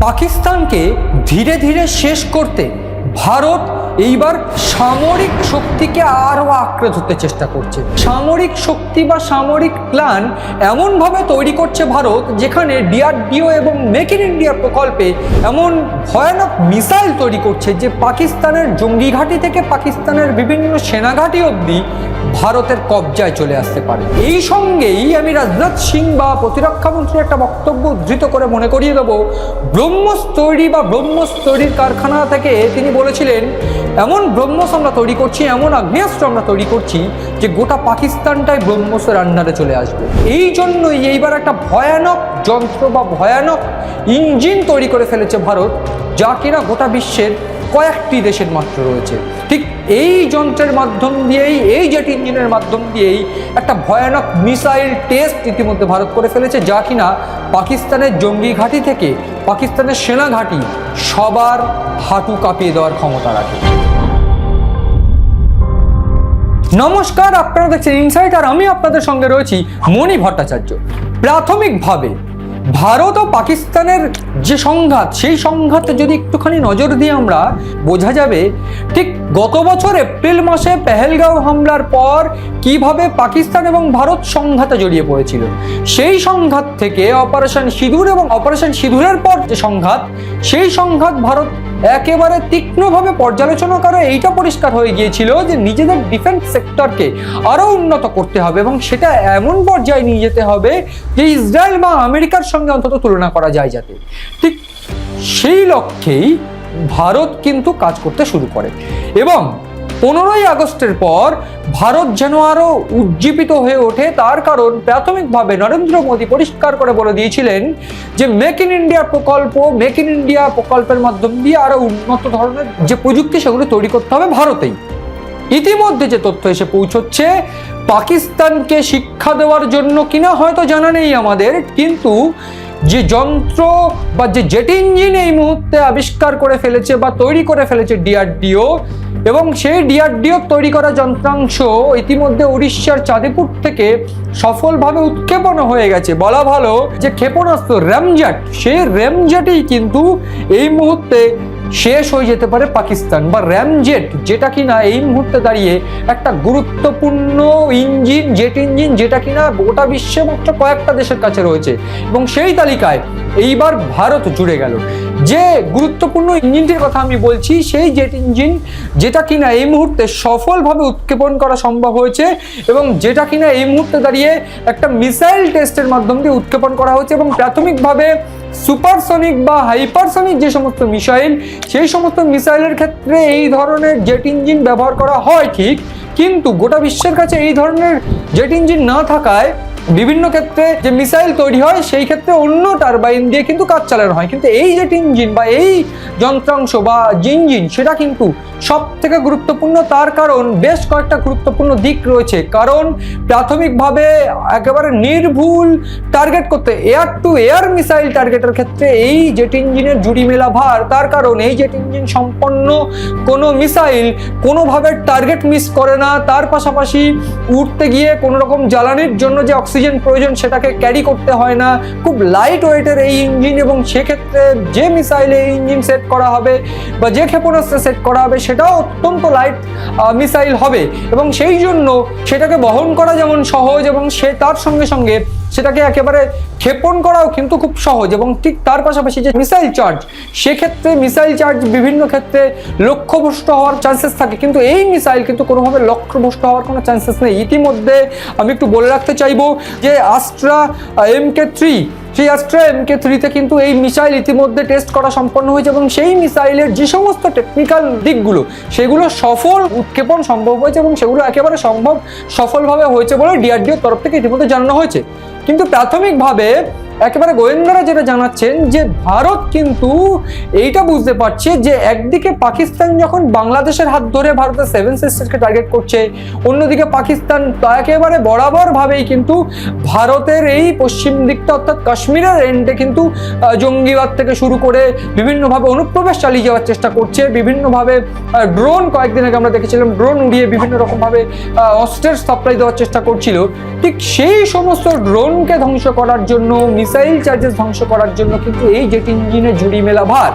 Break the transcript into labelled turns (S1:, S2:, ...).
S1: পাকিস্তানকে ধীরে ধীরে শেষ করতে ভারত এইবার সামরিক শক্তিকে আরও আঁকড়ে ধরতে চেষ্টা করছে। সামরিক শক্তি বা সামরিক প্ল্যান এমনভাবে তৈরি করছে ভারত, যেখানে ডিআরডিও এবং মেক ইন ইন্ডিয়া প্রকল্পে এমন ভয়ানক মিসাইল তৈরি করছে যে পাকিস্তানের জঙ্গি ঘাঁটি থেকে পাকিস্তানের বিভিন্ন সেনাঘাঁটি অবধি ভারতের কবজায় চলে আসতে পারে। এই সঙ্গেই আমি রাজনাথ সিং বা প্রতিরক্ষা মন্ত্রীর একটা বক্তব্য উদ্ধৃত করে মনে করিয়ে দেবো, ব্রহ্মস তৈরি বা ব্রহ্মস তৈরির কারখানা থেকে তিনি বলেছিলেন, এমন ব্রহ্মস আমরা তৈরি করছি, এমন আগ্নেয়াস্ত্র আমরা তৈরি করছি যে গোটা পাকিস্তানটাই ব্রহ্মসের আন্ডারে চলে আসবে। এই জন্যই এইবার একটা ভয়ানক যন্ত্র বা ভয়ানক ইঞ্জিন তৈরি করে ফেলেছে ভারত, যা কিনা গোটা বিশ্বের কয়েকটি দেশের মাত্র রয়েছে। ঠিক এই যন্ত্রের মাধ্যম দিয়েই, এই জেট ইঞ্জিনের মাধ্যম দিয়েই একটা ভয়ানক মিসাইল টেস্ট ইতিমধ্যে ভারত করে ফেলেছে, যা কিনা পাকিস্তানের জঙ্গি ঘাঁটি থেকে পাকিস্তানের সেনা ঘাঁটি সবার হাঁটু কাঁপিয়ে দেওয়ার ক্ষমতা রাখে। নমস্কার, আপনারা দেখছেন ইনসাইট আর আমি আপনাদের সঙ্গে রয়েছি মণি ভট্টাচার্য। প্রাথমিকভাবে ভারত ও পাকিস্তানের যে সংঘাত, সেই সংঘাতে যদি একটুখানি নজর দিয়ে আমরা বোঝা যাবে ঠিক গত বছর এপ্রিল মাসে পেহেলগাঁও হামলার পর কিভাবে পাকিস্তান এবং ভারত সংঘাতে জড়িয়ে পড়েছিল। সেই সংঘাত থেকে অপারেশন সিঁদুর এবং অপারেশন সিঁদুরের পর যে সংঘাত, সেই সংঘাত ভারত একেবারে তীক্ষ্ণভাবে পর্যালোচনা করে এইটা পরিষ্কার হয়ে গিয়েছিল যে নিজেদের ডিফেন্স সেক্টরকে আরও উন্নত করতে হবে এবং সেটা এমন পর্যায়ে নিয়ে যেতে হবে যে ইসরায়েল বা আমেরিকার সঙ্গে অন্তত তুলনা করা যায় যাতে। ঠিক সেই লক্ষ্যেই ভারত কিন্তু কাজ করতে শুরু করে এবং 15ই আগস্টের পর ভারত যেন আরো উজ্জীবিত হয়ে ওঠে। তার কারণ প্রাথমিকভাবে নরেন্দ্র মোদী পরিষ্কার করে বলে দিয়েছিলেন যে মেক ইন ইন্ডিয়া প্রকল্প, মেক ইন ইন্ডিয়া প্রকল্পের মাধ্যম দিয়ে আরো উন্নত ধরনের যে প্রযুক্তি সেগুলো তৈরি করতে হবে ভারতেই। ইতিমধ্যে যে তথ্য এসে পৌঁছচ্ছে, পাকিস্তানকে শিক্ষা দেওয়ার জন্য কিনা হয়তো জানা নেই আমাদের, কিন্তু যে যন্ত্র বা যে জেট ইঞ্জিন এই মুহূর্তে আবিষ্কার করে ফেলেছে বা তৈরি করে ফেলেছে ডিআরডিও, এবং সেই ডিআরডিও তৈরি করা যন্ত্রাংশ ইতিমধ্যে উড়িষ্যার চাঁদিপুর থেকে সফলভাবে উৎক্ষেপণ হয়ে গেছে। বলা ভালো যে ক্ষেপণাস্ত্র র্যামজেট, সেই র্যামজেটই কিন্তু এই মুহূর্তে শেষ হয়ে যেতে পারে পাকিস্তান বা র্যামজেট, যেটা কিনা এই মুহূর্তে দাঁড়িয়ে একটা গুরুত্বপূর্ণ ইঞ্জিন, জেট ইঞ্জিন, যেটা কিনা গোটা বিশ্বে মাত্র কয়েকটা দেশের কাছে রয়েছে এবং সেই তালিকায় এইবার ভারত জুড়ে গেল। যে গুরুত্বপূর্ণ ইঞ্জিনটির কথা আমি বলছি, সেই জেট ইঞ্জিন যেটা কিনা এই মুহূর্তে সফলভাবে উৎক্ষেপণ করা সম্ভব হয়েছে এবং যেটা কিনা এই মুহূর্তে দাঁড়িয়ে একটা মিসাইল টেস্টের মাধ্যম দিয়ে উৎক্ষেপণ করা হয়েছে এবং প্রাথমিকভাবে সুপারসনিক বা হাইপারসনিক যে সমস্ত মিসাইল, সেই সমস্ত মিসাইলের ক্ষেত্রে এই ধরনের জেট ইঞ্জিন ব্যবহার করা হয় ঠিক, কিন্তু গোটা বিশ্বের কাছে এই ধরনের জেট ইঞ্জিন না থাকায় বিভিন্ন ক্ষেত্রে যে মিসাইল তৈরি হয় সেই ক্ষেত্রে অন্য টারবাইন দিয়ে কিন্তু কাজ চালানো হয়। কিন্তু এই জেট ইঞ্জিন বা এই যন্ত্রাংশ বা ইঞ্জিন, সেটা কিন্তু সব থেকে গুরুত্বপূর্ণ। তার কারণ বেশ কয়েকটা গুরুত্বপূর্ণ দিক রয়েছে। কারণ প্রাথমিকভাবে একেবারে নির্ভুল টার্গেট করতে, এয়ার টু এয়ার মিসাইল টার্গেটের ক্ষেত্রে এই জেট ইঞ্জিনের জুড়ি মেলা ভার। তার কারণ এই জেট ইঞ্জিন সম্পন্ন কোনো মিসাইল কোনোভাবে টার্গেট মিস করে না। তার পাশাপাশি উঠতে গিয়ে কোনো রকম জ্বালানির জন্য যে অক্সিজেন প্রয়োজন সেটাকে ক্যারি করতে হয় না। খুব লাইট ওয়েটের এই ইঞ্জিন এবং সেক্ষেত্রে যে মিসাইলে এই ইঞ্জিন সেট করা হবে বা যে ক্ষেপণাস্ত্রে সেট করা হবে সেটাও অত্যন্ত লাইট মিসাইল হবে এবং সেই জন্য সেটাকে বহন করা যেমন সহজ এবং সে তার সঙ্গে সঙ্গে সেটাকে একেবারে ক্ষেপণ করাও কিন্তু খুব সহজ। এবং ঠিক তার পাশাপাশি যে মিসাইল চার্জ, সেক্ষেত্রে মিসাইল চার্জ বিভিন্ন ক্ষেত্রে লক্ষ্যভ্রষ্ট হওয়ার চান্সেস থাকে, কিন্তু এই মিসাইল কিন্তু কোনোভাবে লক্ষ্যভ্রষ্ট হওয়ার কোনো চান্সেস নেই। ইতিমধ্যে আমি একটু বলে রাখতে চাইবো যে আস্ট্রা MK3, সেই আস্ট্রা MK3-তে কিন্তু এই মিসাইল ইতিমধ্যে টেস্ট করা সম্পন্ন হয়েছে এবং সেই মিসাইলের যে সমস্ত টেকনিক্যাল দিকগুলো সেগুলো সফল উৎক্ষেপণ সম্ভব হয়েছে এবং সেগুলো একেবারে সফলভাবে হয়েছে বলে ডিআরডিওর তরফ থেকে ইতিমধ্যে জানানো হয়েছে। কিন্তু প্রাথমিকভাবে একেবারে গোয়েন্দারা যেটা জানাচ্ছেন যে ভারত কিন্তু এইটা বুঝতে পারছে যে একদিকে পাকিস্তান যখন বাংলাদেশের হাত ধরে ভারতের 7 সিস্টারকে টার্গেট করছে, অন্যদিকে পাকিস্তান একেবারে বরাবরভাবেই কিন্তু ভারতের এই পশ্চিম দিকটা অর্থাৎ কাশ্মীরের এন্ডে কিন্তু জঙ্গিবাদ থেকে শুরু করে বিভিন্নভাবে অনুপ্রবেশ চালিয়ে যাওয়ার চেষ্টা করছে। বিভিন্নভাবে ড্রোন, কয়েকদিন আগে আমরা দেখেছিলাম ড্রোন উড়িয়ে বিভিন্ন রকমভাবে অস্ত্রের সাপ্লাই দেওয়ার চেষ্টা করছিল। ঠিক সেই সমস্ত ড্রোনকে ধ্বংস করার জন্য মিসাইল চার্জেস ধ্বংস করার জন্য কিন্তু এই জেট ইঞ্জিনের ঝুড়ি মেলা ভার।